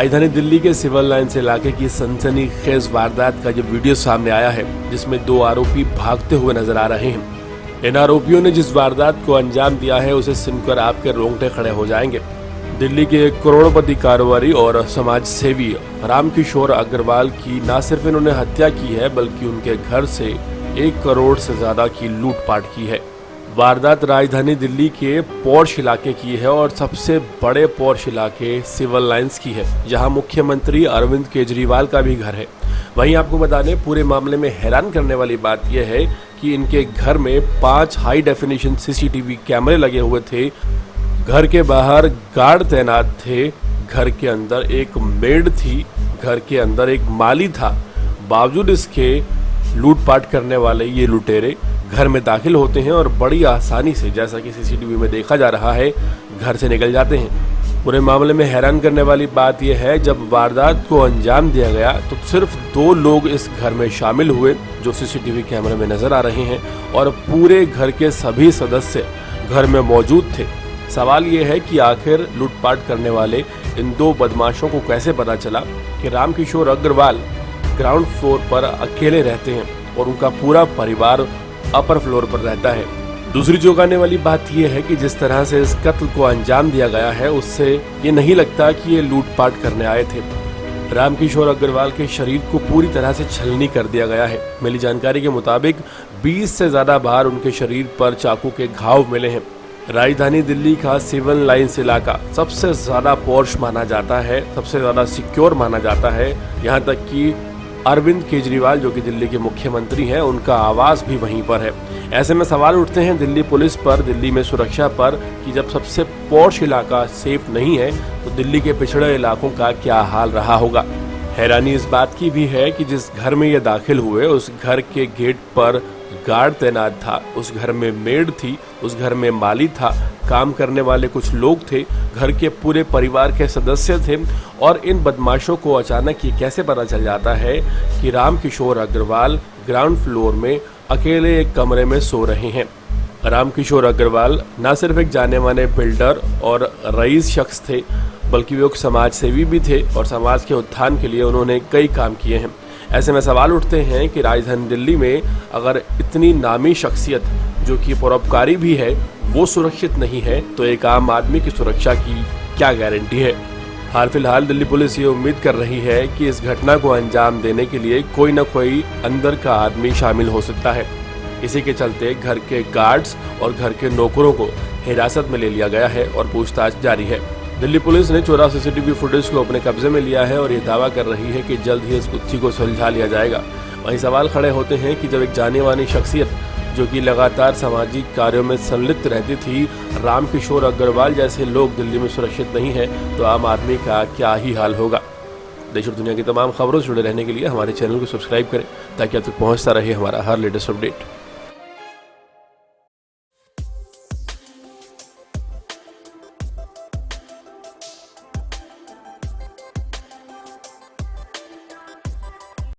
राजधानी दिल्ली के civil lines इलाके की सनसनीखेज वारदात का ये वीडियो सामने आया है, जिसमें 2 आरोपी भागते हुए नजर आ रहे हैं। इन आरोपियों ने जिस वारदात को अंजाम दिया है उसे सुनकर आपके रोंगटे खड़े हो जाएंगे। दिल्ली के एक करोड़पति कारोबारी और समाज सेवी रामकिशोर अग्रवाल की न सिर्फ इन्होंने हत्या की है, बल्कि उनके घर से 1 करोड़ से ज्यादा की लूटपाट की है। वारदात राजधानी दिल्ली के पॉश इलाके की है और सबसे बड़े पॉश इलाके सिविल लाइंस की है, जहां मुख्यमंत्री अरविंद केजरीवाल का भी घर है। वहीं आपको बता दें, पूरे मामले में हैरान करने वाली बात यह है कि इनके घर में 5 हाई डेफिनेशन सीसीटीवी कैमरे लगे हुए थे। घर के बाहर गार्ड तैनात थे, घर के अंदर एक मेड थी, घर के अंदर एक माली था। बावजूद इसके लूटपाट करने वाले ये लुटेरे घर में दाखिल होते हैं और बड़ी आसानी से, जैसा कि सीसीटीवी में देखा जा रहा है, घर से निकल जाते हैं। पूरे मामले में हैरान करने वाली बात यह है, जब वारदात को अंजाम दिया गया तो सिर्फ 2 लोग इस घर में शामिल हुए जो सीसीटीवी कैमरे में नजर आ रहे हैं, और पूरे घर के सभी सदस्य घर में मौजूद थे। सवाल ये है कि आखिर लूटपाट करने वाले इन 2 बदमाशों को कैसे पता चला कि रामकिशोर अग्रवाल ग्राउंड फ्लोर पर अकेले रहते हैं और उनका पूरा परिवार अपर फ्लोर पर रहता है। दूसरी चौंकाने वाली बात यह है कि जिस तरह से इस कत्ल को अंजाम दिया गया है, उससे ये नहीं लगता कि ये लूटपाट करने आए थे। रामकिशोर अग्रवाल के शरीर को पूरी तरह से छलनी कर दिया गया है। मिली जानकारी के मुताबिक 20 से ज्यादा बार उनके शरीर पर चाकू के घाव मिले हैं। राजधानी दिल्ली का सिविल लाइंस इलाका सबसे ज्यादा पॉश माना जाता है, सबसे ज्यादा सिक्योर माना जाता है। यहाँ तक कि अरविंद केजरीवाल, जो कि दिल्ली के मुख्यमंत्री हैं, उनका आवास भी वहीं पर है। ऐसे में सवाल उठते हैं दिल्ली पुलिस पर, दिल्ली में सुरक्षा पर, कि जब सबसे पॉश इलाका सेफ नहीं है तो दिल्ली के पिछड़े इलाकों का क्या हाल रहा होगा। हैरानी इस बात की भी है कि जिस घर में ये दाखिल हुए उस घर के गेट पर गार्ड तैनात था, उस घर में मेड थी, उस घर में माली था, काम करने वाले कुछ लोग थे, घर के पूरे परिवार के सदस्य थे। और इन बदमाशों को अचानक ये कैसे पता चल जाता है कि रामकिशोर अग्रवाल ग्राउंड फ्लोर में अकेले एक कमरे में सो रहे हैं। रामकिशोर अग्रवाल न सिर्फ एक जाने माने बिल्डर और रईस शख्स थे, बल्कि वे एक समाज सेवी भी थे और समाज के उत्थान के लिए उन्होंने कई काम किए हैं। ऐसे में सवाल उठते हैं कि राजधानी दिल्ली में अगर इतनी नामी शख्सियत, जो कि परोपकारी भी है, वो सुरक्षित नहीं है, तो एक आम आदमी की सुरक्षा की क्या गारंटी है। हाल फिलहाल दिल्ली पुलिस ये उम्मीद कर रही है कि इस घटना को अंजाम देने के लिए कोई न कोई अंदर का आदमी शामिल हो सकता है। इसी के चलते घर के गार्ड्स और घर के नौकरों को हिरासत में ले लिया गया है और पूछताछ जारी है। दिल्ली पुलिस ने 14 सीसीटीवी फुटेज को अपने कब्जे में लिया है और ये दावा कर रही है कि जल्द ही इस गुत्थी को सुलझा लिया जाएगा। वहीं सवाल खड़े होते हैं कि जब एक जानी मानी शख्सियत, जो कि लगातार सामाजिक कार्यों में संलिप्त रहती थी, रामकिशोर अग्रवाल जैसे लोग दिल्ली में सुरक्षित नहीं है, तो आम आदमी का क्या ही हाल होगा। देश और दुनिया की तमाम खबरों से जुड़े रहने के लिए हमारे चैनल को सब्सक्राइब करें, ताकि आप तक पहुंचता रहे हमारा हर लेटेस्ट अपडेट।